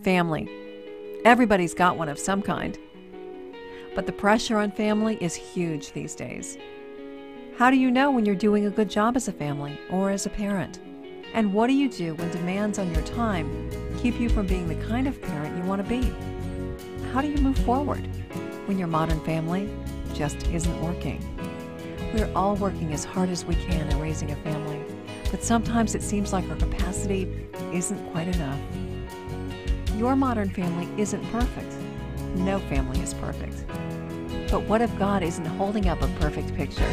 Family. Everybody's got one of some kind. But the pressure on family is huge these days. How do you know when you're doing a good job as a family or as a parent? And what do you do when demands on your time keep you from being the kind of parent you want to be? How do you move forward when your modern family just isn't working? We're all working as hard as we can at raising a family, but sometimes it seems like our capacity isn't quite enough. Your modern family isn't perfect. No family is perfect. But what if God isn't holding up a perfect picture?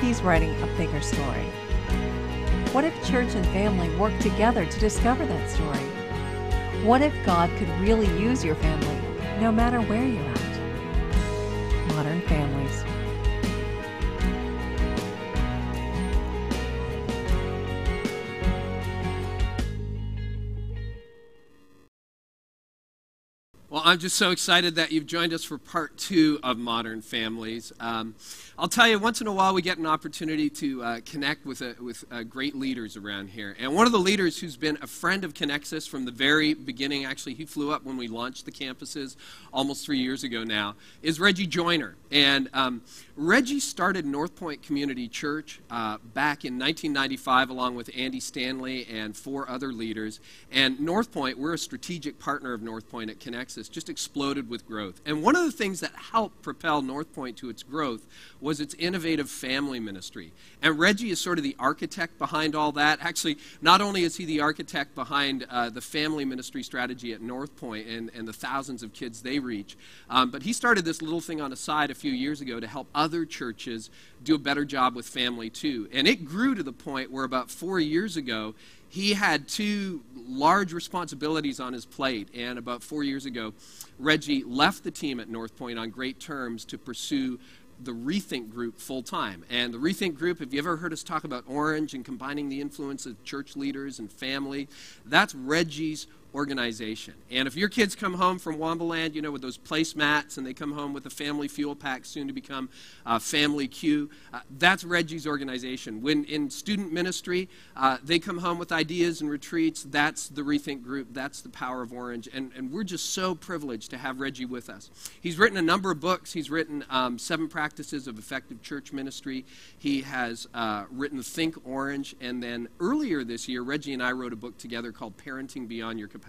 He's writing a bigger story. What if church and family work together to discover that story? What if God could really use your family, no matter where you're at? Modern families. Well, I'm just so excited that you've joined us for part 2 of Modern Families. I'll tell you, once in a while we get an opportunity to connect with great leaders around here. And one of the leaders who's been a friend of Connexus from the very beginning, actually he flew up when we launched the campuses almost 3 years ago now, is Reggie Joyner. And Reggie started North Point Community Church back in 1995 along with Andy Stanley and 4 other leaders. And North Point, we're a strategic partner of North Point at Connexus, just exploded with growth. And one of the things that helped propel North Point to its growth was its innovative family ministry. And Reggie is sort of the architect behind all that. Actually, not only is he the architect behind the family ministry strategy at North Point and the thousands of kids they reach, but he started this little thing on the side a few years ago to help other churches do a better job with family too. And it grew to the point where about 4 years ago, he had 2 large responsibilities on his plate, and about 4 years ago, Reggie left the team at North Point on great terms to pursue the Rethink Group full-time. And the Rethink Group, have you ever heard us talk about Orange and combining the influence of church leaders and family? That's Reggie's organization. And if your kids come home from Wombaland, you know, with those placemats, and they come home with a family fuel pack, soon to become Family Q, that's Reggie's organization. When in student ministry, they come home with ideas and retreats, that's the Rethink Group, that's the Power of Orange, and we're just so privileged to have Reggie with us. He's written a number of books. He's written 7 Practices of Effective Church Ministry. He has written Think Orange, and then earlier this year, Reggie and I wrote a book together called Parenting Beyond Your Capacity.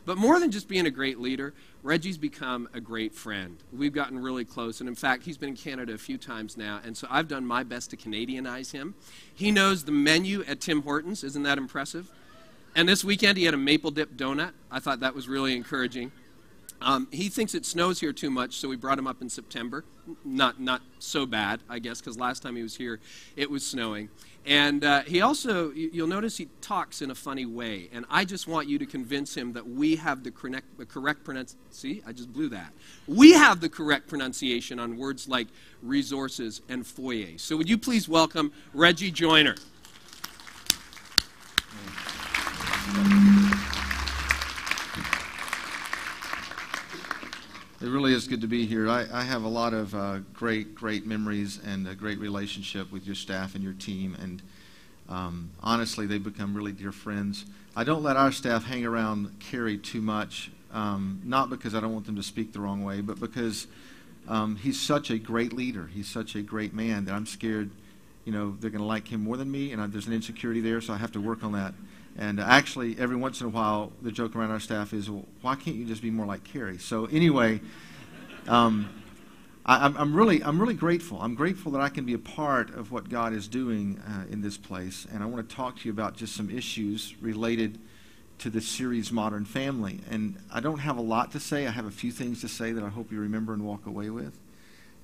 But more than just being a great leader, Reggie's become a great friend. We've gotten really close, and in fact, he's been in Canada a few times now, and so I've done my best to Canadianize him. He knows the menu at Tim Hortons. Isn't that impressive? And this weekend, he had a maple dip donut. I thought that was really encouraging. He thinks it snows here too much, so we brought him up in September. Not so bad, I guess, because last time he was here, it was snowing. And he also, you'll notice he talks in a funny way. And I just want you to convince him that we have the correct pronunciation. See, I just blew that. We have the correct pronunciation on words like resources and foyer. So would you please welcome Reggie Joyner. It really is good to be here. I have a lot of great memories and a great relationship with your staff and your team, and honestly, they've become really dear friends. I don't let our staff hang around Carrie too much, not because I don't want them to speak the wrong way, but because he's such a great leader. He's such a great man that I'm scared, they're going to like him more than me, and there's an insecurity there, so I have to work on that. And actually, every once in a while, the joke around our staff is, well, why can't you just be more like Carrie? So anyway, I'm really grateful. I'm grateful that I can be a part of what God is doing in this place. And I want to talk to you about just some issues related to this series, Modern Family. And I don't have a lot to say. I have a few things to say that I hope you remember and walk away with.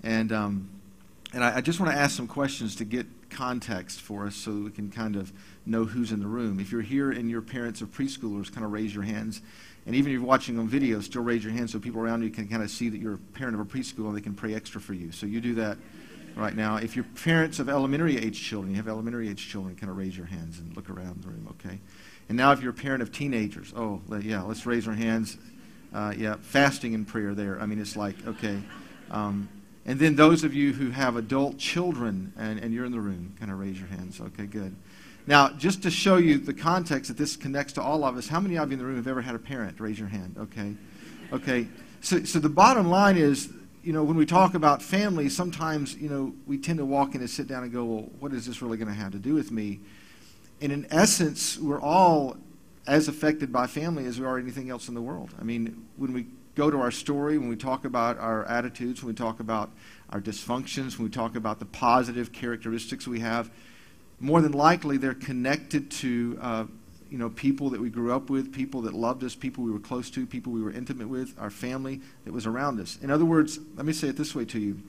And I just want to ask some questions to get context for us so that we can kind of know who's in the room. If you're here and your parents are preschoolers, kind of raise your hands. And even if you're watching on video, still raise your hand so people around you can kind of see that you're a parent of a preschool and they can pray extra for you. So you do that right now. If you're parents of elementary age children, you have elementary age children, kind of raise your hands and look around the room, okay? And now if you're a parent of teenagers, yeah, let's raise our hands. Yeah, fasting and prayer there. I mean, it's like, okay. And then those of you who have adult children and you're in the room, kind of raise your hands. Okay, good. Now, just to show you the context that this connects to all of us, how many of you in the room have ever had a parent? Raise your hand. Okay. Okay. So the bottom line is, when we talk about family, sometimes, we tend to walk in and sit down and go, well, what is this really going to have to do with me? And in essence, we're all as affected by family as we are anything else in the world. I mean, when we go to our story, when we talk about our attitudes, when we talk about our dysfunctions, when we talk about the positive characteristics we have, more than likely they're connected to people that we grew up with, people that loved us, people we were close to, people we were intimate with, our family that was around us. In other words, let me say it this way to you.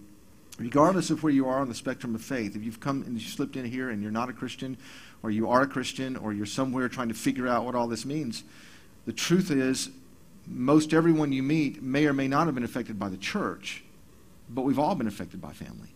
Regardless of where you are on the spectrum of faith, if you've come and you slipped in here and you're not a Christian, or you are a Christian, or you're somewhere trying to figure out what all this means, the truth is most everyone you meet may or may not have been affected by the church, but we've all been affected by family.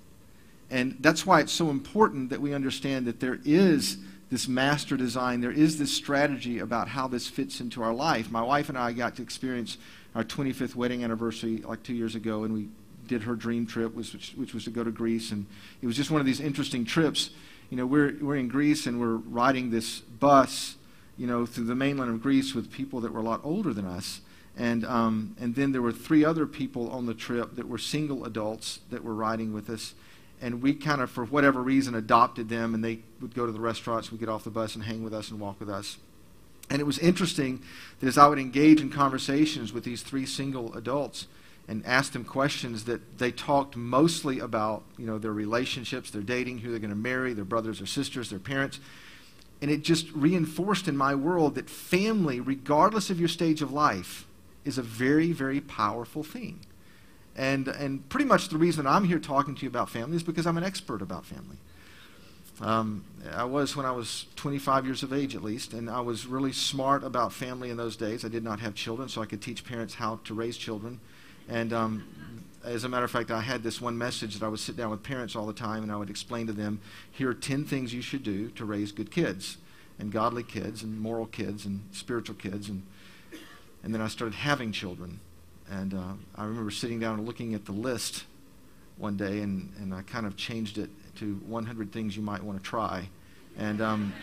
And that's why it's so important that we understand that there is this master design, there is this strategy about how this fits into our life. My wife and I got to experience our 25th wedding anniversary like 2 years ago, and we did her dream trip, which was to go to Greece. And it was just one of these interesting trips. We're in Greece, and we're riding this bus, through the mainland of Greece with people that were a lot older than us. And then there were 3 other people on the trip that were single adults that were riding with us. And we kind of, for whatever reason, adopted them, and they would go to the restaurants, we'd get off the bus and hang with us and walk with us. And it was interesting that as I would engage in conversations with these 3 single adults and ask them questions, that they talked mostly about, their relationships, their dating, who they're going to marry, their brothers or sisters, their parents. And it just reinforced in my world that family, regardless of your stage of life, is a very, very powerful thing. And pretty much the reason I'm here talking to you about family is because I'm an expert about family. I was when I was 25 years of age, at least, and I was really smart about family in those days. I did not have children, so I could teach parents how to raise children. And as a matter of fact, I had this one message that I would sit down with parents all the time, and I would explain to them, here are 10 things you should do to raise good kids, and godly kids, and moral kids, and spiritual kids. And then I started having children. And I remember sitting down and looking at the list one day, and I kind of changed it to 100 things you might want to try. And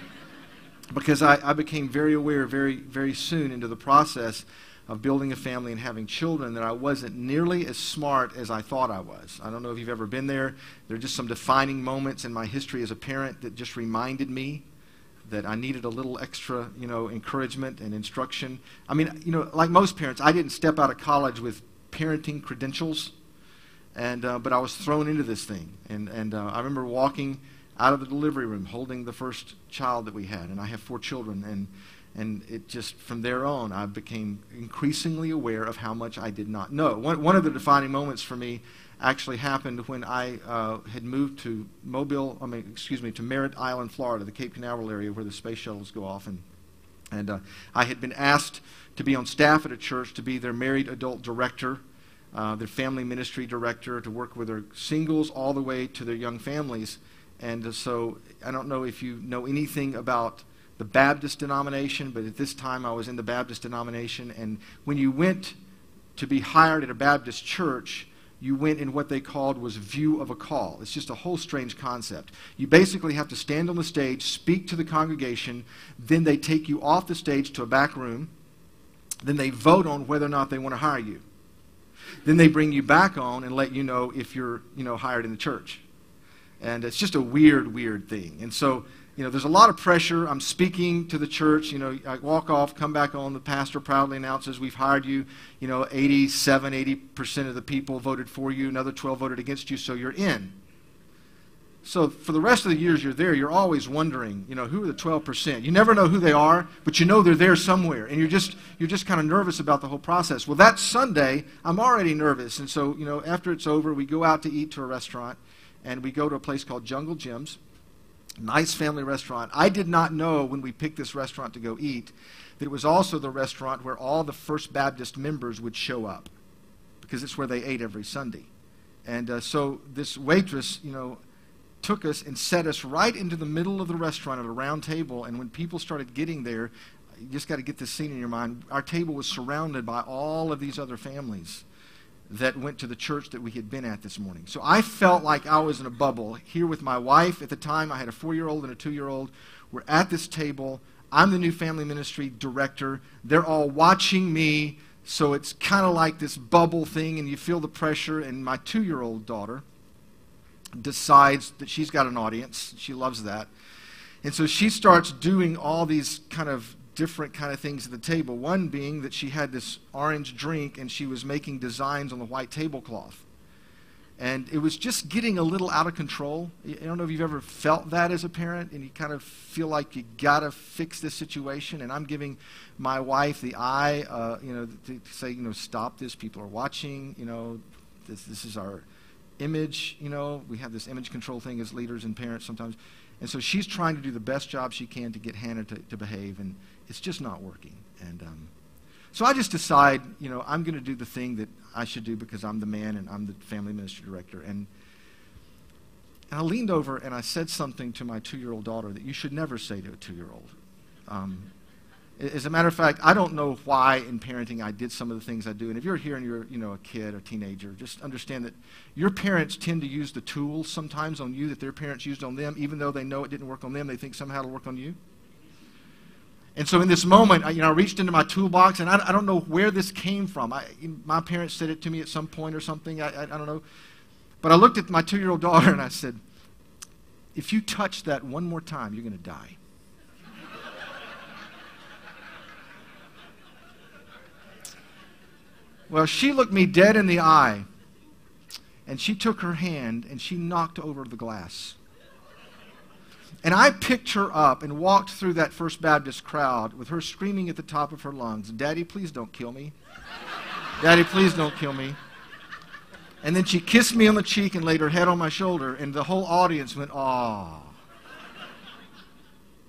because I became very aware very, very soon into the process of building a family and having children that I wasn't nearly as smart as I thought I was. I don't know if you've ever been there. There are just some defining moments in my history as a parent that just reminded me that I needed a little extra, encouragement and instruction. I mean, like most parents, I didn't step out of college with parenting credentials, but I was thrown into this thing. And I remember walking out of the delivery room holding the first child that we had, and I have 4 children, and it just, from there on, I became increasingly aware of how much I did not know. One of the defining moments for me actually happened when I had moved to to Merritt Island, Florida, the Cape Canaveral area where the space shuttles go off. And I had been asked to be on staff at a church to be their married adult director, their family ministry director, to work with their singles all the way to their young families. And so I don't know if you know anything about the Baptist denomination, but at this time I was in the Baptist denomination. And when you went to be hired at a Baptist church, you went in what they called was view of a call. It's just a whole strange concept. You basically have to stand on the stage, speak to the congregation, then they take you off the stage to a back room, then they vote on whether or not they want to hire you. Then they bring you back on and let you know if you're, hired in the church. And it's just a weird, weird thing. And so, there's a lot of pressure. I'm speaking to the church. I walk off, come back on. The pastor proudly announces, we've hired you. 80% of the people voted for you. Another 12 voted against you, so you're in. So for the rest of the years you're there, you're always wondering, who are the 12%? You never know who they are, but they're there somewhere. And you're just kind of nervous about the whole process. Well, that Sunday, I'm already nervous. And so, after it's over, we go out to eat to a restaurant, and we go to a place called Jungle Jim's. Nice family restaurant. I did not know when we picked this restaurant to go eat that it was also the restaurant where all the First Baptist members would show up, because it's where they ate every Sunday. And so this waitress, took us and set us right into the middle of the restaurant at a round table. And when people started getting there, you just got to get this scene in your mind. Our table was surrounded by all of these other families that went to the church that we had been at this morning. So I felt like I was in a bubble here with my wife. At the time, I had a 4-year-old and a 2-year-old. We're at this table. I'm the new family ministry director. They're all watching me, so it's kind of like this bubble thing, and you feel the pressure. And my 2-year-old daughter decides that she's got an audience. She loves that. And so she starts doing all these kind of different kind of things at the table. One being that she had this orange drink, and she was making designs on the white tablecloth. And it was just getting a little out of control. I don't know if you've ever felt that as a parent, and you kind of feel like you got to fix this situation. And I'm giving my wife the eye, to say, stop this. People are watching. This is our image. We have this image control thing as leaders and parents sometimes. And so she's trying to do the best job she can to get Hannah to behave, and it's just not working. And so I just decide, I'm going to do the thing that I should do because I'm the man and I'm the family ministry director. And I leaned over and I said something to my 2-year-old daughter that you should never say to a 2-year-old. As a matter of fact, I don't know why in parenting I did some of the things I do. And if you're here and you're, a kid or teenager, just understand that your parents tend to use the tools sometimes on you that their parents used on them, even though they know it didn't work on them. They think somehow it'll work on you. And so in this moment, I reached into my toolbox, and I don't know where this came from. My parents said it to me at some point or something. I don't know. But I looked at my 2-year-old daughter, and I said, if you touch that one more time, you're going to die. Well, she looked me dead in the eye, and she took her hand, and she knocked over the glass. And I picked her up and walked through that First Baptist crowd with her screaming at the top of her lungs, Daddy, please don't kill me. Daddy, please don't kill me. And then she kissed me on the cheek and laid her head on my shoulder, and the whole audience went, aw.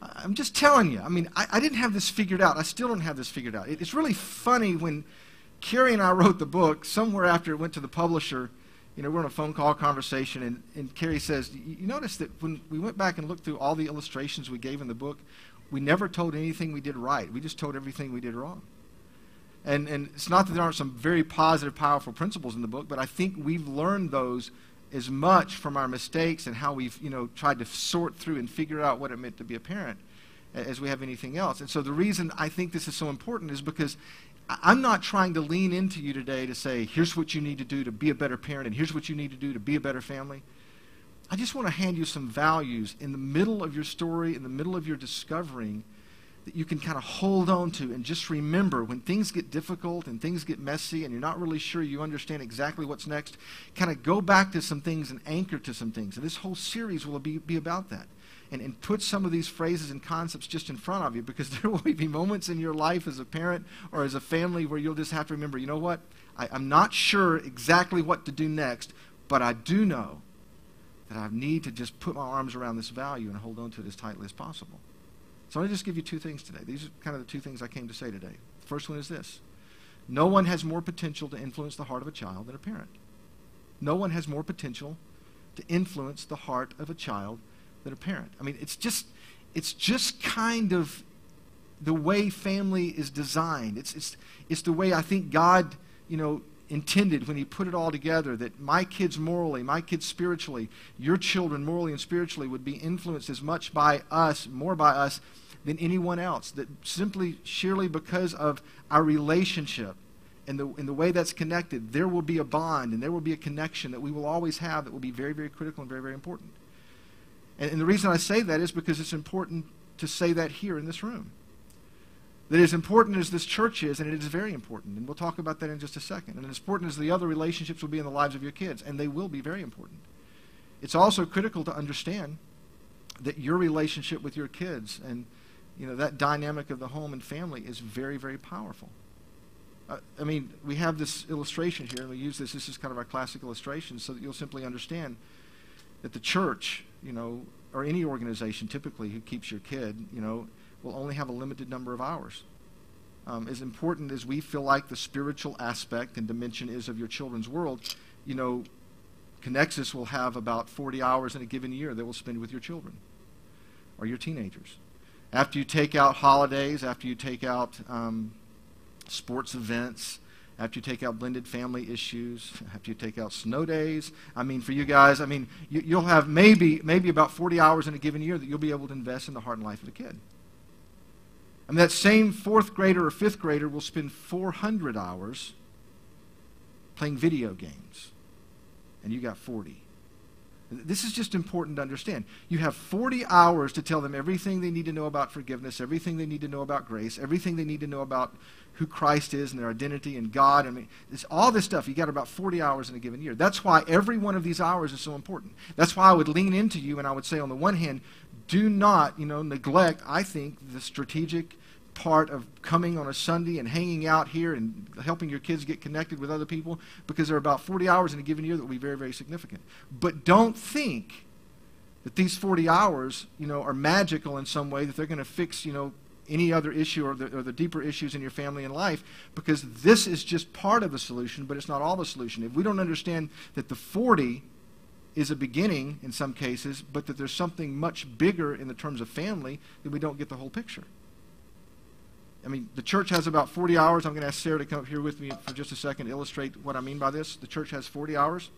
I'm just telling you. I didn't have this figured out. I still don't have this figured out. It's really funny when Carrie and I wrote the book, somewhere after it went to the publisher, we're on a phone call conversation, and Carrie says, you notice that when we went back and looked through all the illustrations we gave in the book, we never told anything we did right. We just told everything we did wrong. And it's not that there aren't some very positive, powerful principles in the book, but I think we've learned those as much from our mistakes and how we've, tried to sort through and figure out what it meant to be a parent as we have anything else. And so the reason I think this is so important is because I'm not trying to lean into you today to say, here's what you need to do to be a better parent, and here's what you need to do to be a better family. I just want to hand you some values in the middle of your story, in the middle of your discovering, that you can kind of hold on to and just remember when things get difficult and things get messy and you're not really sure you understand exactly what's next, kind of go back to some things and anchor to some things. And this whole series will be about that. And put some of these phrases and concepts just in front of you, because there will be moments in your life as a parent or as a family where you'll just have to remember, you know what? I'm not sure exactly what to do next, but I do know that I need to just put my arms around this value and hold on to it as tightly as possible. So I'll just give you 2 things today. These are kind of the 2 things I came to say today. The first one is this. No one has more potential to influence the heart of a child than a parent. No one has more potential to influence the heart of a child than a parent. It's just kind of the way family is designed. It's the way I think God, intended when he put it all together, that my kids morally, my kids spiritually, your children morally and spiritually would be influenced as much by us, more by us, than anyone else. That simply, surely because of our relationship and the way that's connected, there will be a bond and there will be a connection that we will always have that will be very, very critical and very, very important. And the reason I say that is because it's important to say that here in this room. That as important as this church is, and it is very important, and we'll talk about that in just a second, and as important as the other relationships will be in the lives of your kids, and they will be very important, it's also critical to understand that your relationship with your kids and that dynamic of the home and family is very, very powerful. We have this illustration here, and we use this is kind of our classic illustration so that you'll simply understand that the church, or any organization typically who keeps your kid, will only have a limited number of hours. As important as we feel like the spiritual aspect and dimension is of your children's world, Connexus will have about 40 hours in a given year that we'll spend with your children or your teenagers. After you take out holidays, after you take out sports events, after you take out blended family issues, after you take out snow days. I mean, for you guys, I mean, you'll have maybe about 40 hours in a given year that you'll be able to invest in the heart and life of a kid. And that same fourth grader or fifth grader will spend 400 hours playing video games, and you got 40. This is just important to understand. You have 40 hours to tell them everything they need to know about forgiveness, everything they need to know about grace, everything they need to know about who Christ is and their identity in God. I mean, it's all this stuff. You got about 40 hours in a given year. That's why every one of these hours is so important. That's why I would lean into you and I would say, on the one hand, do not, neglect, I think, the strategic part of coming on a Sunday and hanging out here and helping your kids get connected with other people, because there are about 40 hours in a given year that will be very, very significant. But don't think that these 40 hours, are magical in some way, that they're going to fix, any other issue or the deeper issues in your family and life, because this is just part of the solution, but it's not all the solution. If we don't understand that the 40 is a beginning in some cases, but that there's something much bigger in the terms of family, then we don't get the whole picture. I mean, the church has about 40 hours. I'm going to ask Sarah to come up here with me for just a second to illustrate what I mean by this. The church has 40 hours.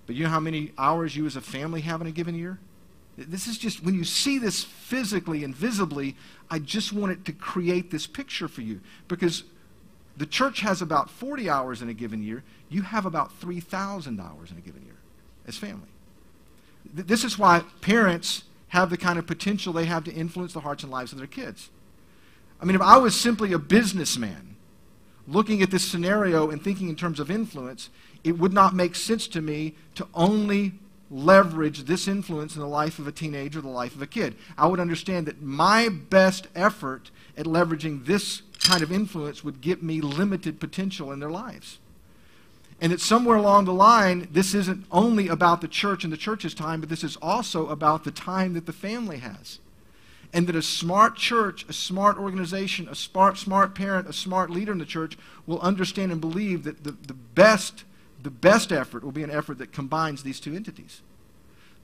But you know how many hours you as a family have in a given year? This is just, when you see this physically and visibly, I just want it to create this picture for you. Because the church has about 40 hours in a given year. You have about 3,000 hours in a given year as family. This is why parents have the kind of potential they have to influence the hearts and lives of their kids. I mean, if I was simply a businessman looking at this scenario and thinking in terms of influence, it would not make sense to me to only leverage this influence in the life of a teenager, the life of a kid. I would understand that my best effort at leveraging this kind of influence would get me limited potential in their lives. And that somewhere along the line, this isn't only about the church and the church's time, but this is also about the time that the family has. And that a smart church, a smart organization, a smart parent, a smart leader in the church will understand and believe that the best effort will be an effort that combines these two entities.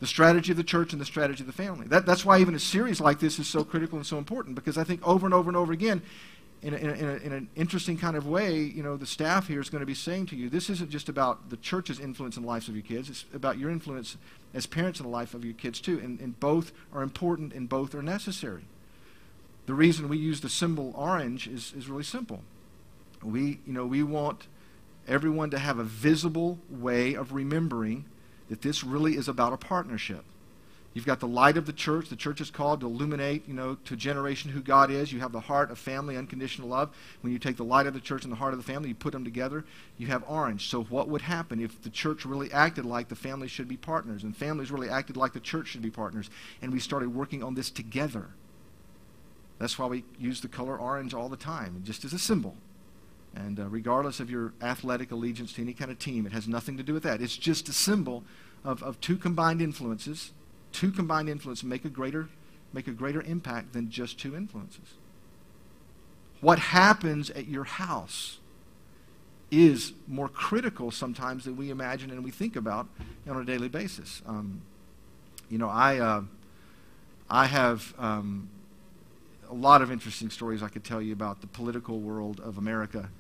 The strategy of the church and the strategy of the family. That's why even a series like this is so critical and so important, because I think over and over and over again, in an interesting kind of way, the staff here is going to be saying to you, this isn't just about the church's influence in the lives of your kids, it's about your influence as parents in the life of your kids too, and both are important and both are necessary. The reason we use the symbol orange is really simple. We want everyone to have a visible way of remembering that this really is about a partnership. You've got the light of the church. The church is called to illuminate, to a generation who God is. You have the heart of family, unconditional love. When you take the light of the church and the heart of the family, you put them together, you have orange. So what would happen if the church really acted like the families should be partners, and families really acted like the church should be partners, and we started working on this together? That's why we use the color orange all the time, just as a symbol. And regardless of your athletic allegiance to any kind of team, it has nothing to do with that. It's just a symbol of two combined influences. Two combined influences make a greater impact than just two influences. What happens at your house is more critical sometimes than we imagine and we think about on a daily basis. I have a lot of interesting stories I could tell you about the political world of America.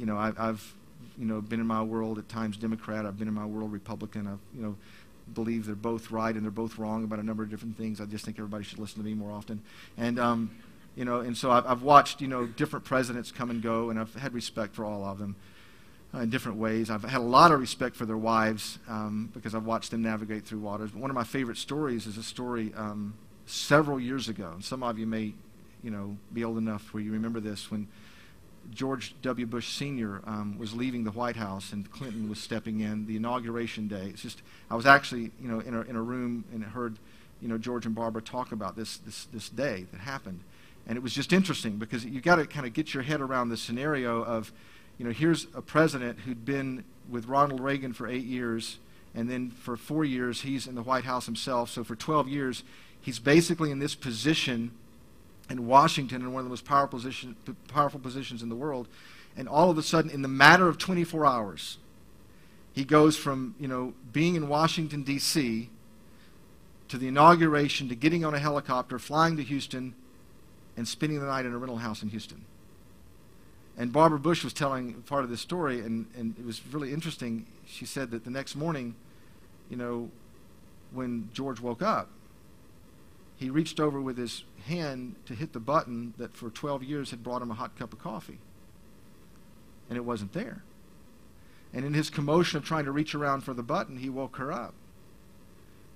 I've been in my world at times Democrat. I've been in my world Republican. I've believe they're both right and they're both wrong about a number of different things. I just think everybody should listen to me more often. And and so I've watched different presidents come and go, and I've had respect for all of them in different ways. I've had a lot of respect for their wives because I've watched them navigate through waters. But one of my favorite stories is a story several years ago. And some of you may be old enough where you remember this, when George W. Bush Sr. Was leaving the White House and Clinton was stepping in, the inauguration day. It's just, I was actually, in a room and heard, George and Barbara talk about this day that happened. And it was just interesting because you got to kind of get your head around the scenario of, here's a president who'd been with Ronald Reagan for 8 years, and then for 4 years he's in the White House himself. So for 12 years, he's basically in this position in Washington, in one of the most powerful positions in the world, and all of a sudden, in the matter of 24 hours, he goes from being in Washington, D.C., to the inauguration, to getting on a helicopter, flying to Houston, and spending the night in a rental house in Houston. And Barbara Bush was telling part of this story, and it was really interesting. She said that the next morning, when George woke up, he reached over with his hand to hit the button that for 12 years had brought him a hot cup of coffee. And it wasn't there. And in his commotion of trying to reach around for the button, he woke her up.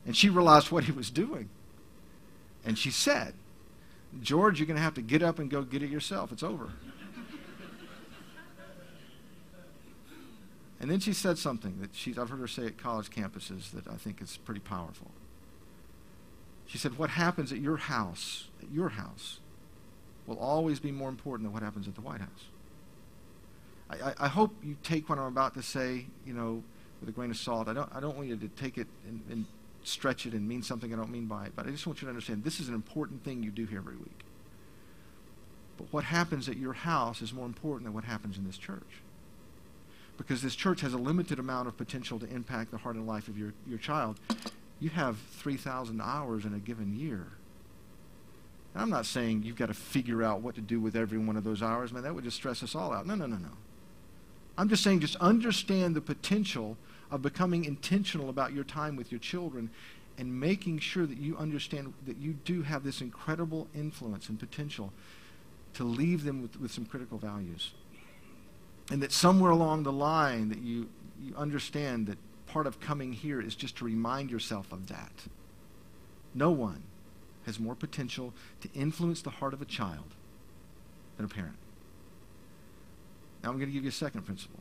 And she realized what he was doing. And she said, "George, you're going to have to get up and go get it yourself. It's over." And then she said something that I've heard her say at college campuses that I think is pretty powerful. She said, "What happens at your house, will always be more important than what happens at the White House." I hope you take what I'm about to say, with a grain of salt. I don't want you to take it and stretch it and mean something I don't mean by it, but I just want you to understand this is an important thing you do here every week. But what happens at your house is more important than what happens in this church. Because this church has a limited amount of potential to impact the heart and life of your child. You have 3,000 hours in a given year. And I'm not saying you've got to figure out what to do with every one of those hours. Man, that would just stress us all out. No. I'm just saying just understand the potential of becoming intentional about your time with your children and making sure that you understand that you do have this incredible influence and potential to leave them with some critical values. And that somewhere along the line that you understand that part of coming here is just to remind yourself of that. No one has more potential to influence the heart of a child than a parent. Now I'm going to give you a second principle.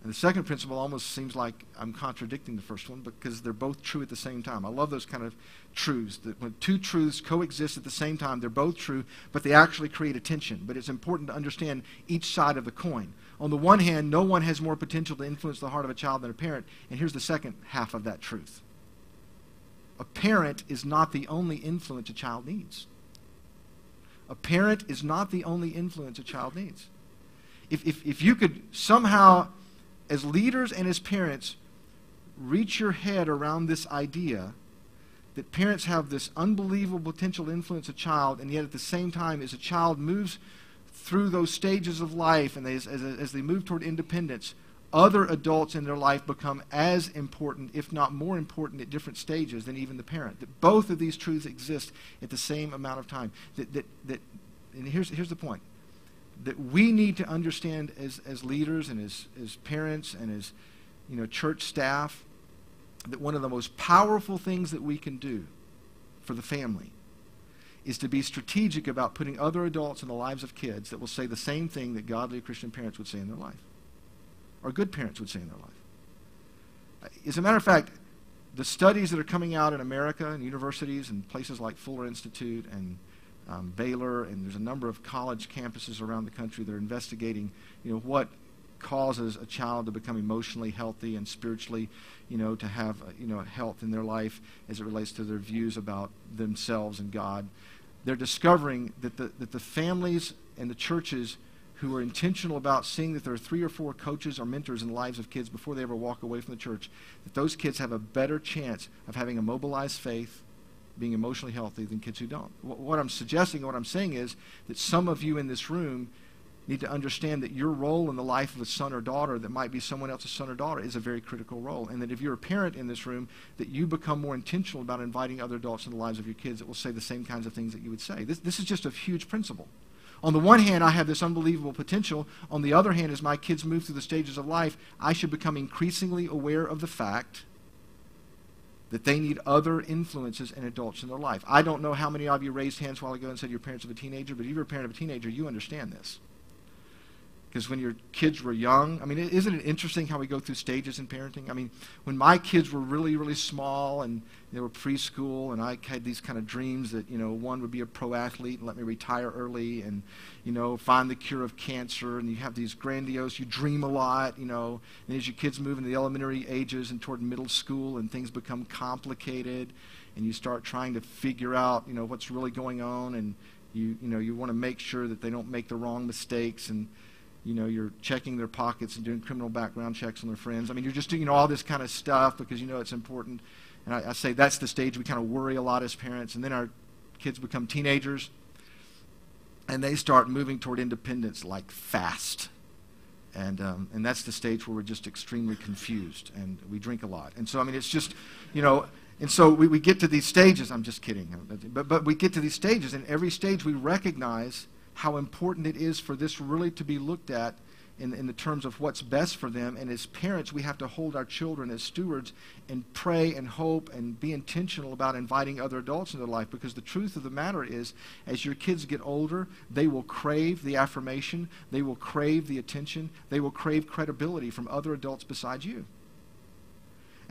And the second principle almost seems like I'm contradicting the first one because they're both true at the same time. I love those kind of truths, that when two truths coexist at the same time, they're both true, but they actually create a tension. But it's important to understand each side of the coin. On the one hand, no one has more potential to influence the heart of a child than a parent. And here's the second half of that truth. A parent is not the only influence a child needs. A parent is not the only influence a child needs. If you could somehow, as leaders and as parents, reach your head around this idea that parents have this unbelievable potential to influence a child, and yet at the same time, as a child moves through those stages of life and as they move toward independence, other adults in their life become as important, if not more important, at different stages than even the parent. That both of these truths exist at the same amount of time. And here's the point. That we need to understand as leaders and as parents and as church staff, that one of the most powerful things that we can do for the family is to be strategic about putting other adults in the lives of kids that will say the same thing that godly Christian parents would say in their life, or good parents would say in their life. As a matter of fact, the studies that are coming out in America and universities and places like Fuller Institute and Baylor, and there's a number of college campuses around the country that are investigating, what causes a child to become emotionally healthy and spiritually, to have, health in their life as it relates to their views about themselves and God. They're discovering that the families and the churches who are intentional about seeing that there are 3 or 4 coaches or mentors in the lives of kids before they ever walk away from the church, that those kids have a better chance of having a mobilized faith, being emotionally healthy, than kids who don't. What I'm suggesting, what I'm saying is that some of you in this room need to understand that your role in the life of a son or daughter that might be someone else's son or daughter is a very critical role. And that if you're a parent in this room, that you become more intentional about inviting other adults in the lives of your kids that will say the same kinds of things that you would say. This is just a huge principle. On the one hand, I have this unbelievable potential. On the other hand, as my kids move through the stages of life, I should become increasingly aware of the fact that they need other influences and adults in their life. I don't know how many of you raised hands a while ago and said you're parents of a teenager, but if you're a parent of a teenager, you understand this. Because when your kids were young, isn't it interesting how we go through stages in parenting? When my kids were really, really small and they were preschool, and I had these kind of dreams that, one would be a pro athlete and let me retire early and, find the cure of cancer, and you have these grandiose, you dream a lot, and as your kids move into the elementary ages and toward middle school and things become complicated and you start trying to figure out, what's really going on, and you want to make sure that they don't make the wrong mistakes, and you're checking their pockets and doing criminal background checks on their friends. You're just doing all this kind of stuff because it's important. And I say that's the stage we kind of worry a lot as parents. And then our kids become teenagers. and they start moving toward independence like fast. And that's the stage where we're just extremely confused, and we drink a lot. And so, I mean, it's just, and so we get to these stages. I'm just kidding. But we get to these stages, and every stage we recognize how important it is for this really to be looked at in the terms of what's best for them. And as parents, we have to hold our children as stewards and pray and hope and be intentional about inviting other adults into their life, because the truth of the matter is, as your kids get older, they will crave the affirmation, they will crave the attention, they will crave credibility from other adults besides you.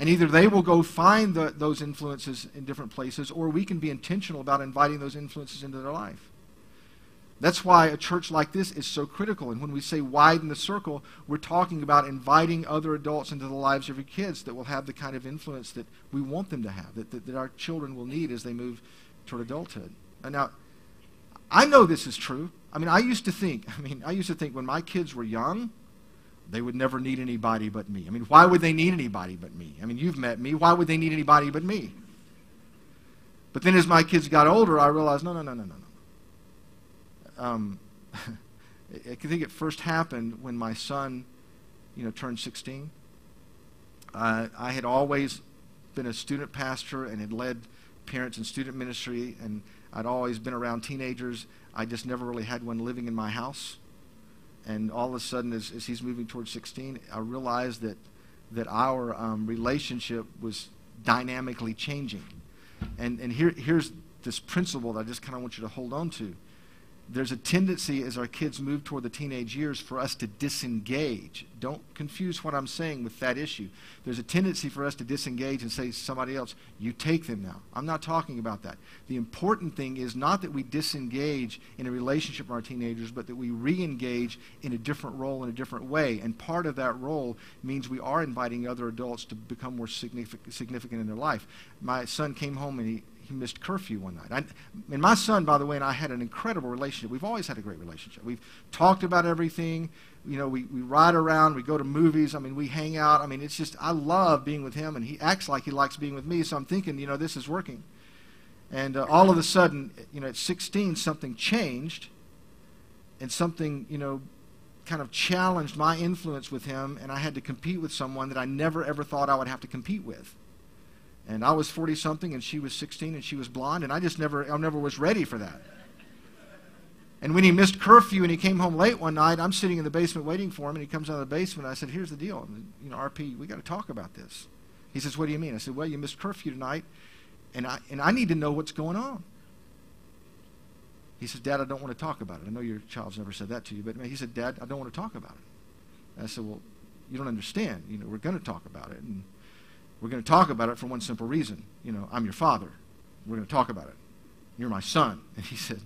And either they will go find those influences in different places, or we can be intentional about inviting those influences into their life. That's why a church like this is so critical. And when we say widen the circle, we're talking about inviting other adults into the lives of your kids that will have the kind of influence that we want them to have, that our children will need as they move toward adulthood. And now, I know this is true. I used to think when my kids were young, they would never need anybody but me. Why would they need anybody but me? You've met me. Why would they need anybody but me? But then as my kids got older, I realized, no. I think it first happened when my son, turned 16. I had always been a student pastor and had led parents and student ministry, and I'd always been around teenagers. I just never really had one living in my house. And all of a sudden, as he's moving towards 16, I realized that our relationship was dynamically changing. And here's this principle that I just kind of want you to hold on to. There's a tendency as our kids move toward the teenage years for us to disengage. Don't confuse what I'm saying with that issue. There's a tendency for us to disengage and say to somebody else, you take them now. I'm not talking about that. The important thing is not that we disengage in a relationship with our teenagers, but that we re-engage in a different role in a different way. And part of that role means we are inviting other adults to become more significant in their life. My son came home and he missed curfew one night. And my son, by the way, and I had an incredible relationship. We've always had a great relationship. We've talked about everything. We ride around. We go to movies. We hang out. It's just, I love being with him, and he acts like he likes being with me, so I'm thinking, this is working. And all of a sudden, at 16, something changed, and something, kind of challenged my influence with him, and I had to compete with someone that I never, ever thought I would have to compete with. And I was 40-something, and she was 16, and she was blonde, and I never was ready for that. And when he missed curfew and he came home late one night, I'm sitting in the basement waiting for him, and he comes out of the basement, and I said, here's the deal. RP, we got to talk about this. He says, what do you mean? I said, well, you missed curfew tonight, and I need to know what's going on. He says, Dad, I don't want to talk about it. I know your child's never said that to you, but he said, Dad, I don't want to talk about it. And I said, well, you don't understand. We're going to talk about it. And we're going to talk about it for one simple reason. I'm your father. We're going to talk about it. You're my son. And he said,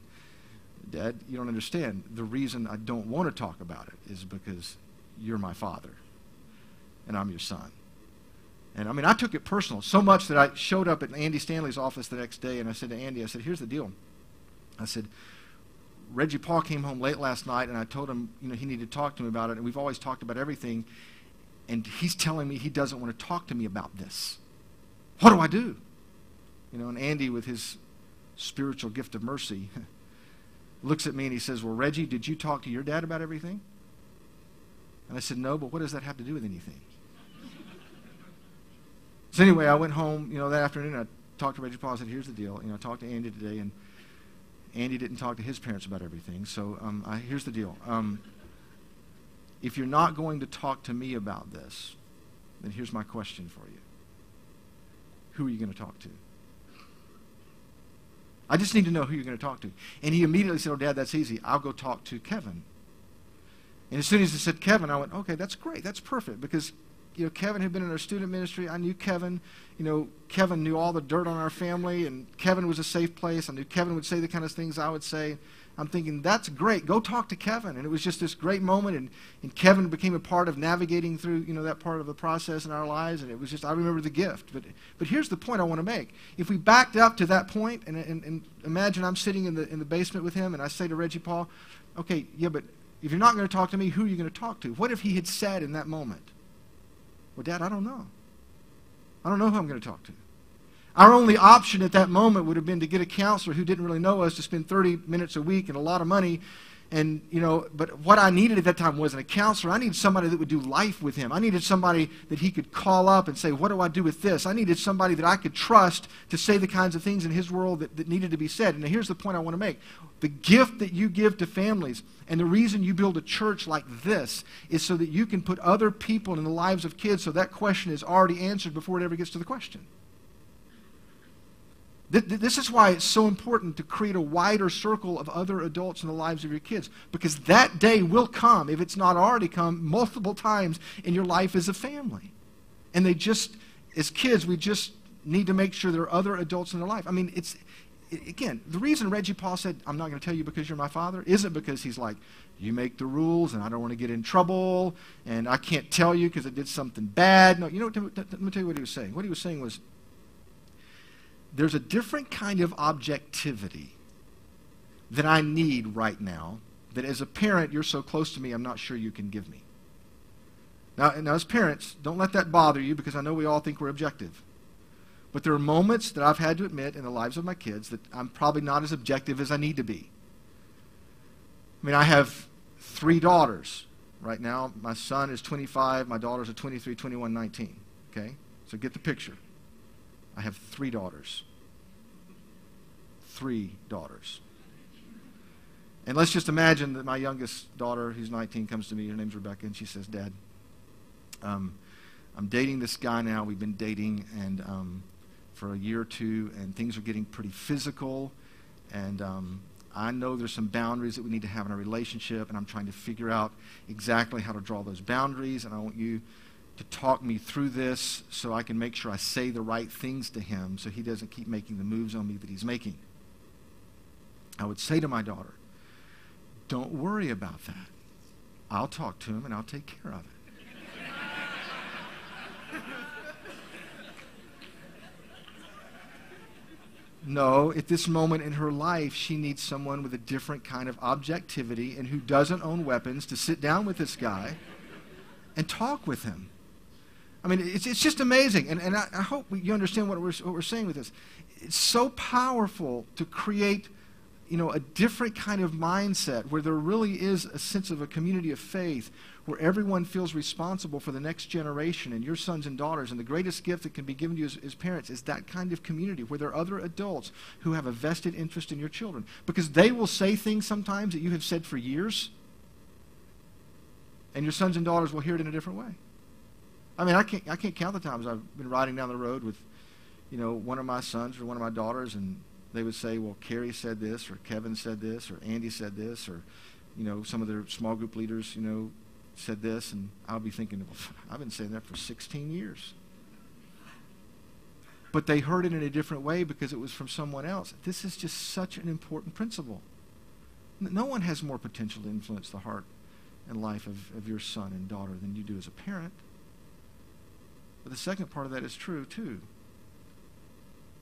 Dad, you don't understand. The reason I don't want to talk about it is because you're my father and I'm your son. And I took it personal, so much that I showed up at Andy Stanley's office the next day, and I said to Andy, here's the deal. I said, Reggie Paul came home late last night, and I told him, he needed to talk to me about it, and we've always talked about everything. And he's telling me he doesn't want to talk to me about this. What do I do? And Andy, with his spiritual gift of mercy, looks at me and he says, well, Reggie, did you talk to your dad about everything? And I said, no, but what does that have to do with anything? So anyway, I went home, that afternoon. I talked to Reggie Paul. I said, here's the deal. I talked to Andy today, and Andy didn't talk to his parents about everything. So here's the deal. If you're not going to talk to me about this, then here's my question for you. Who are you going to talk to? I just need to know who you're going to talk to. And he immediately said, oh, Dad, that's easy. I'll go talk to Kevin. And as soon as he said Kevin, I went, okay, that's great. That's perfect. Because, Kevin had been in our student ministry. I knew Kevin. Kevin knew all the dirt on our family, and Kevin was a safe place. I knew Kevin would say the kind of things I would say. I'm thinking, that's great. Go talk to Kevin. And it was just this great moment, and Kevin became a part of navigating through, that part of the process in our lives, and it was just, I remember the gift. But here's the point I want to make. If we backed up to that point, and imagine I'm sitting in the basement with him, and I say to Reggie Paul, okay, yeah, but if you're not going to talk to me, who are you going to talk to? What if he had said in that moment, well, Dad, I don't know. I don't know who I'm going to talk to. Our only option at that moment would have been to get a counselor who didn't really know us, to spend 30 minutes a week and a lot of money. And, but what I needed at that time wasn't a counselor. I needed somebody that would do life with him. I needed somebody that he could call up and say, what do I do with this? I needed somebody that I could trust to say the kinds of things in his world that needed to be said. And here's the point I want to make. The gift that you give to families, and the reason you build a church like this, is so that you can put other people in the lives of kids so that question is already answered before it ever gets to the question. This is why it's so important to create a wider circle of other adults in the lives of your kids, because that day will come, if it's not already come, multiple times in your life as a family. And as kids, we just need to make sure there are other adults in their life. I mean, again, the reason Reggie Paul said, I'm not going to tell you because you're my father, isn't because he's like, you make the rules and I don't want to get in trouble and I can't tell you because I did something bad. No, let me tell you what he was saying. What he was saying was, there's a different kind of objectivity that I need right now that as a parent, you're so close to me, I'm not sure you can give me. Now, as parents, don't let that bother you, because I know we all think we're objective. But there are moments that I've had to admit in the lives of my kids that I'm probably not as objective as I need to be. I mean, I have 3 daughters. Right now, my son is 25, my daughters are 23, 21, 19. Okay? So get the picture. I have 3 daughters. 3 daughters. And let's just imagine that my youngest daughter, who's 19, comes to me. Her name's Rebecca, and she says, Dad, I'm dating this guy now. We've been dating and for a year or two, and things are getting pretty physical. And I know there's some boundaries that we need to have in our relationship, and I'm trying to figure out exactly how to draw those boundaries. And I want you to talk me through this so I can make sure I say the right things to him so he doesn't keep making the moves on me that he's making. I would say to my daughter, don't worry about that. I'll talk to him and I'll take care of it. No, at this moment in her life, she needs someone with a different kind of objectivity and who doesn't own weapons to sit down with this guy and talk with him. I mean, it's just amazing, and I hope you understand what we're saying with this. It's so powerful to create, a different kind of mindset where there really is a sense of a community of faith where everyone feels responsible for the next generation and your sons and daughters. And the greatest gift that can be given to you as parents is that kind of community where there are other adults who have a vested interest in your children, because they will say things sometimes that you have said for years, and your sons and daughters will hear it in a different way. I mean, I can't count the times I've been riding down the road with, one of my sons or one of my daughters, and they would say, well, Carrie said this, or Kevin said this, or Andy said this, or, some of their small group leaders, said this, and I'll be thinking, well, I've been saying that for 16 years. But they heard it in a different way because it was from someone else. This is just such an important principle. No one has more potential to influence the heart and life of your son and daughter than you do as a parent. But the second part of that is true, too.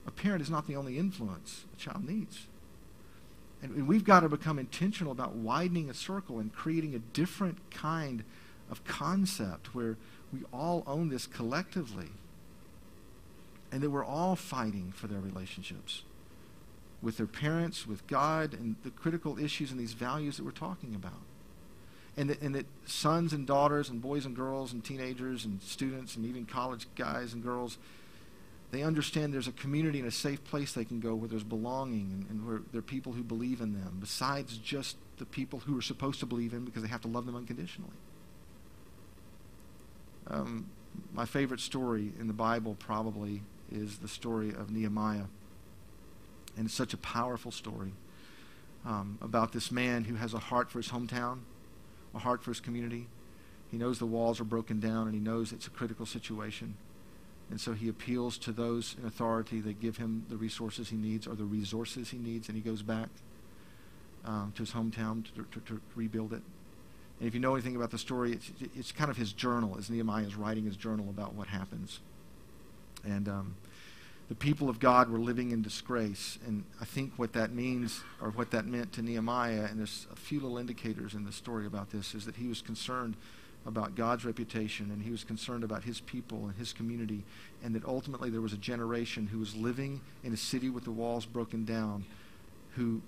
A parent is not the only influence a child needs. And we've got to become intentional about widening a circle and creating a different kind of concept where we all own this collectively and that we're all fighting for their relationships with their parents, with God, and the critical issues and these values that we're talking about. And that sons and daughters and boys and girls and teenagers and students and even college guys and girls, they understand there's a community and a safe place they can go where there's belonging and where there are people who believe in them, besides just the people who are supposed to believe in because they have to love them unconditionally. My favorite story in the Bible probably is the story of Nehemiah. And it's such a powerful story about this man who has a heart for his hometown, a heart for his community. He knows the walls are broken down and he knows it's a critical situation. And so he appeals to those in authority that give him the resources he needs or the resources he needs, and he goes back to his hometown to rebuild it. And if you know anything about the story, it's kind of his journal, as Nehemiah is writing his journal about what happens. And the people of God were living in disgrace. And I think what that means, or what that meant to Nehemiah, and there's a few little indicators in the story about this, is that he was concerned about God's reputation, and he was concerned about his people and his community, and that ultimately there was a generation who was living in a city with the walls broken down, who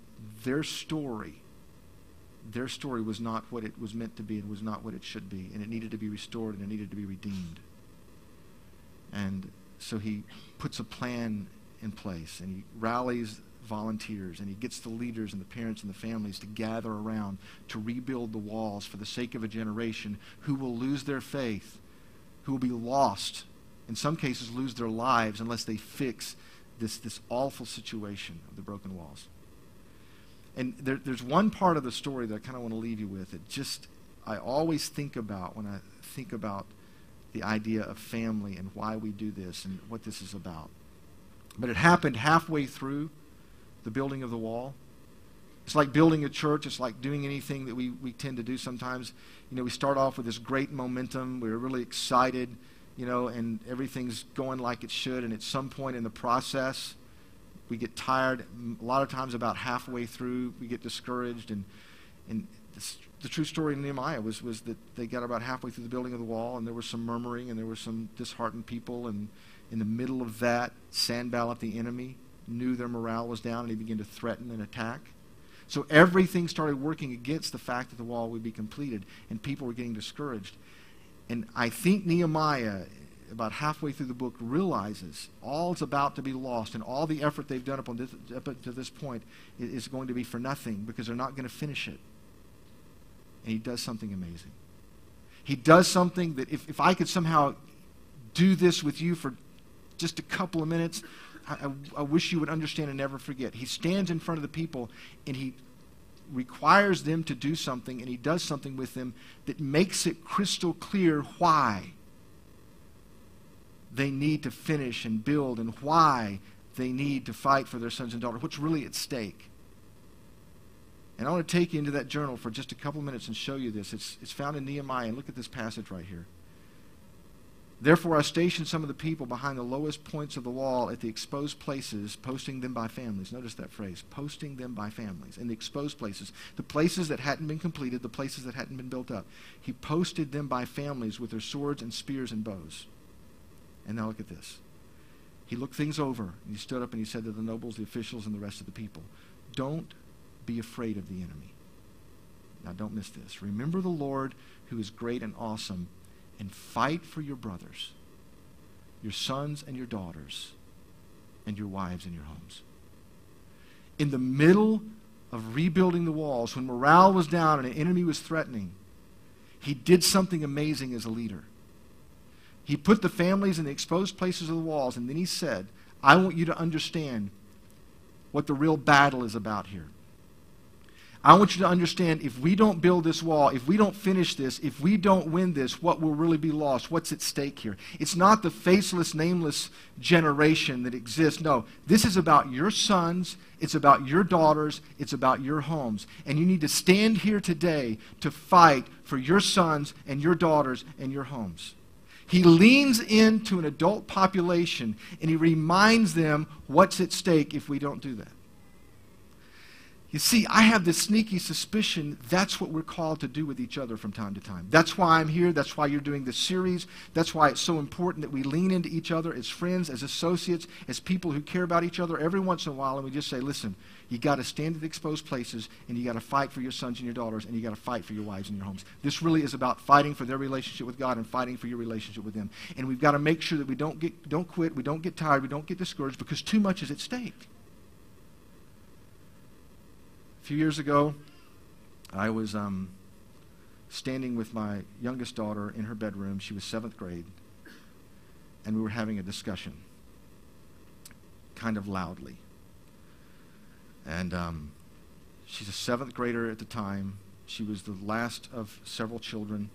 their story was not what it was meant to be and was not what it should be, and it needed to be restored and it needed to be redeemed. And so he puts a plan in place, and he rallies volunteers, and he gets the leaders and the parents and the families to gather around to rebuild the walls for the sake of a generation who will lose their faith, who will be lost, in some cases lose their lives unless they fix this awful situation of the broken walls. And there's one part of the story that I kind of want to leave you with. I always think about when I think about the idea of family and why we do this and what this is about. But it happened halfway through the building of the wall. It's like building a church. It's like doing anything that we tend to do sometimes. We start off with this great momentum. We're really excited, and everything's going like it should. And at some point in the process, we get tired. A lot of times about halfway through, we get discouraged. And the true story in Nehemiah was that they got about halfway through the building of the wall, and there was some murmuring, and there were some disheartened people. And in the middle of that, Sanballat, the enemy, knew their morale was down, and he began to threaten and attack. So everything started working against the fact that the wall would be completed, and people were getting discouraged. And I think Nehemiah, about halfway through the book, realizes all's about to be lost, and all the effort they've done up to this point is going to be for nothing, because they're not going to finish it. And he does something amazing. He does something that if I could somehow do this with you for just a couple of minutes, I wish you would understand and never forget. He stands in front of the people, and he requires them to do something, and he does something with them that makes it crystal clear why they need to finish and build, and why they need to fight for their sons and daughters, what's really at stake. And I want to take you into that journal for just a couple minutes and show you this. It's found in Nehemiah, and look at this passage right here. Therefore I stationed some of the people behind the lowest points of the wall at the exposed places, posting them by families. Notice that phrase, posting them by families. In the exposed places, the places that hadn't been completed, the places that hadn't been built up. He posted them by families with their swords and spears and bows. And now look at this. He looked things over, and he stood up and he said to the nobles, the officials, and the rest of the people, don't be afraid of the enemy. Now don't miss this. Remember the Lord who is great and awesome, and fight for your brothers, your sons and your daughters, and your wives and your homes. In the middle of rebuilding the walls, when morale was down and an enemy was threatening, he did something amazing as a leader. He put the families in the exposed places of the walls, and then he said, I want you to understand what the real battle is about here. I want you to understand, if we don't build this wall, if we don't finish this, if we don't win this, what will really be lost? What's at stake here? It's not the faceless, nameless generation that exists. No, this is about your sons, it's about your daughters, it's about your homes. And you need to stand here today to fight for your sons and your daughters and your homes. He leans into an adult population, and he reminds them what's at stake if we don't do that. You see, I have this sneaky suspicion that's what we're called to do with each other from time to time. That's why I'm here. That's why you're doing this series. That's why it's so important that we lean into each other as friends, as associates, as people who care about each other every once in a while, and we just say, listen, you got to stand at the exposed places, and you got to fight for your sons and your daughters, and you got to fight for your wives and your homes. This really is about fighting for their relationship with God and fighting for your relationship with them. And we've got to make sure that we don't quit, we don't get tired, we don't get discouraged, because too much is at stake. A few years ago, I was standing with my youngest daughter in her bedroom. She was 7th grade, and we were having a discussion, kind of loudly. And she's a 7th grader at the time. She was the last of several children.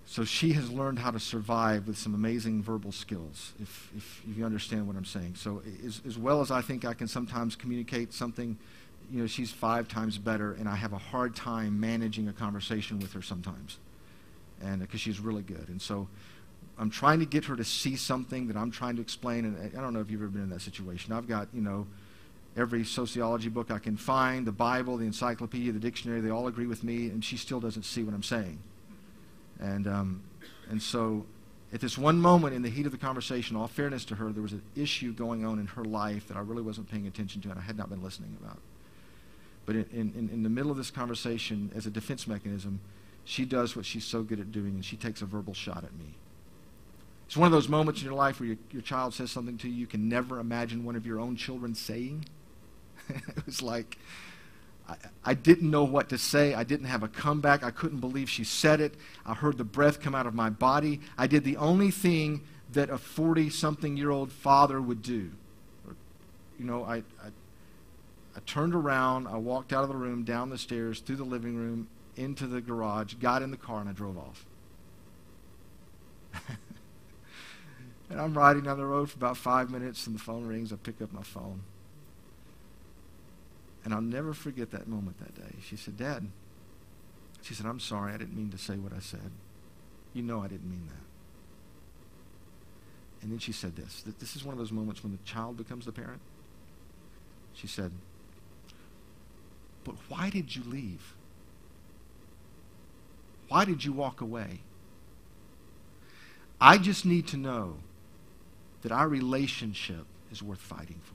So she has learned how to survive with some amazing verbal skills, if you understand what I'm saying. So as well as I think I can sometimes communicate something, she's 5 times better, and I have a hard time managing a conversation with her sometimes, and because she's really good. And so I'm trying to get her to see something that I'm trying to explain, and I don't know if you've ever been in that situation. I've got, every sociology book I can find, the Bible, the encyclopedia, the dictionary, they all agree with me, and she still doesn't see what I'm saying. And so at this one moment in the heat of the conversation, all fairness to her, there was an issue going on in her life that I really wasn't paying attention to and I had not been listening about. But in the middle of this conversation, as a defense mechanism, she does what she's so good at doing, and she takes a verbal shot at me. It's one of those moments in your life where your child says something to you you can never imagine one of your own children saying. It was like, I didn't know what to say. I didn't have a comeback. I couldn't believe she said it. I heard the breath come out of my body. I did the only thing that a 40-something-year-old father would do. You know, I turned around. I walked out of the room, down the stairs, through the living room, into the garage, got in the car, and I drove off. And I'm riding down the road for about 5 minutes, and the phone rings. I pick up my phone. And I'll never forget that moment that day. She said, Dad, she said, I'm sorry. I didn't mean to say what I said. You know I didn't mean that. And then she said this. This is one of those moments when the child becomes the parent. She said, but why did you leave? Why did you walk away? I just need to know that our relationship is worth fighting for.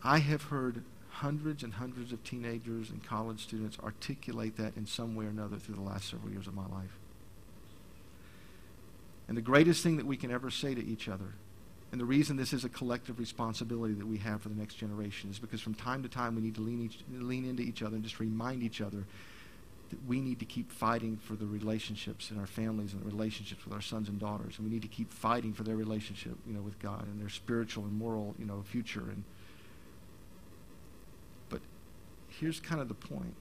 I have heard hundreds and hundreds of teenagers and college students articulate that in some way or another through the last several years of my life. And the greatest thing that we can ever say to each other, and the reason this is a collective responsibility that we have for the next generation, is because from time to time we need to lean into each other and just remind each other that we need to keep fighting for the relationships in our families and the relationships with our sons and daughters. And we need to keep fighting for their relationship, with God and their spiritual and moral, future. But here's kind of the point.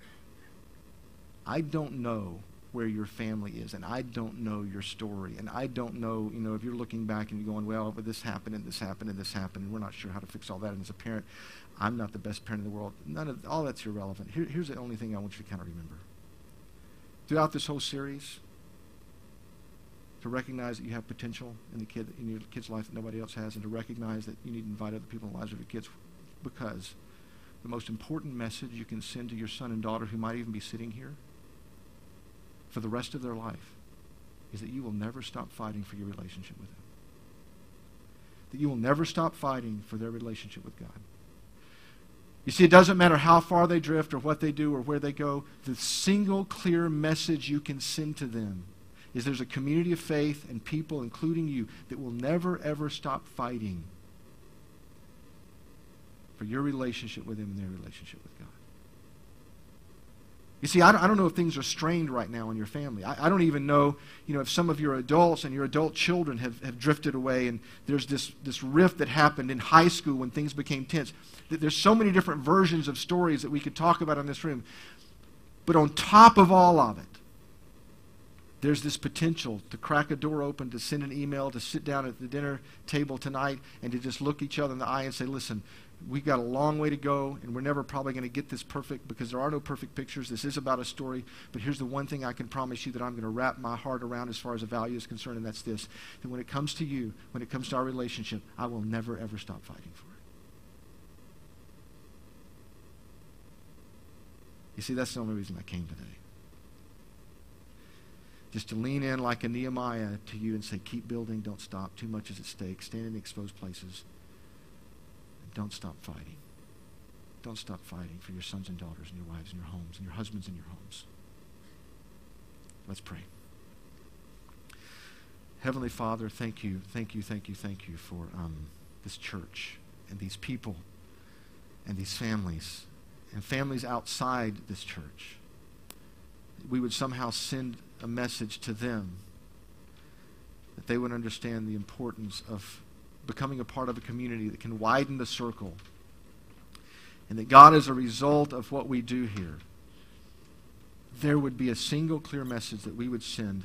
I don't know where your family is, and I don't know your story, and I don't know, if you're looking back and you're going, well, but this happened, and this happened, and this happened, and we're not sure how to fix all that. And as a parent, I'm not the best parent in the world. All that's irrelevant. Here's the only thing I want you to kind of remember. Throughout this whole series, to recognize that you have potential in your kid's life that nobody else has, and to recognize that you need to invite other people in the lives of your kids, because the most important message you can send to your son and daughter who might even be sitting here for the rest of their life is that you will never stop fighting for your relationship with them. That you will never stop fighting for their relationship with God. You see, it doesn't matter how far they drift or what they do or where they go. The single clear message you can send to them is there's a community of faith and people, including you, that will never, ever stop fighting for your relationship with Him and their relationship with God. You see, I don't know if things are strained right now in your family. I don't even know, if some of your adults and your adult children have drifted away, and there's this rift that happened in high school when things became tense. There's so many different versions of stories that we could talk about in this room. But on top of all of it, there's this potential to crack a door open, to send an email, to sit down at the dinner table tonight, and to just look each other in the eye and say, listen, we've got a long way to go, and we're never probably going to get this perfect because there are no perfect pictures. This is about a story, but here's the one thing I can promise you that I'm going to wrap my heart around as far as a value is concerned, and that's this, that when it comes to you, when it comes to our relationship, I will never, ever stop fighting for it. You see, that's the only reason I came today. Just to lean in like a Nehemiah to you and say, keep building, don't stop. Too much is at stake. Stand in the exposed places. Don't stop fighting. Don't stop fighting for your sons and daughters and your wives and your homes and your husbands and your homes. Let's pray. Heavenly Father, thank you for this church and these people and these families and families outside this church. We would somehow send a message to them that they would understand the importance of becoming a part of a community that can widen the circle. And that God, as a result of what we do here, there would be a single clear message that we would send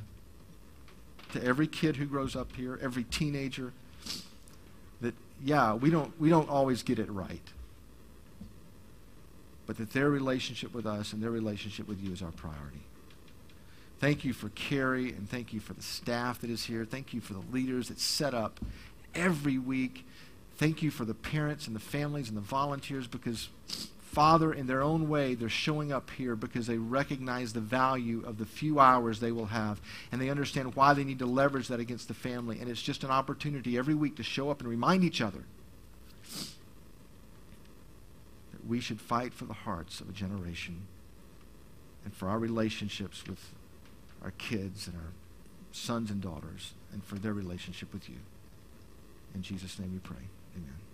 to every kid who grows up here, every teenager, that, we don't always get it right. But that their relationship with us and their relationship with you is our priority. Thank you for Carrie, and thank you for the staff that is here. Thank you for the leaders that set up every week. Thank you for the parents and the families and the volunteers, because Father, in their own way, they're showing up here because they recognize the value of the few hours they will have, and they understand why they need to leverage that against the family. And it's just an opportunity every week to show up and remind each other that we should fight for the hearts of a generation and for our relationships with our kids and our sons and daughters and for their relationship with you. In Jesus' name we pray. Amen.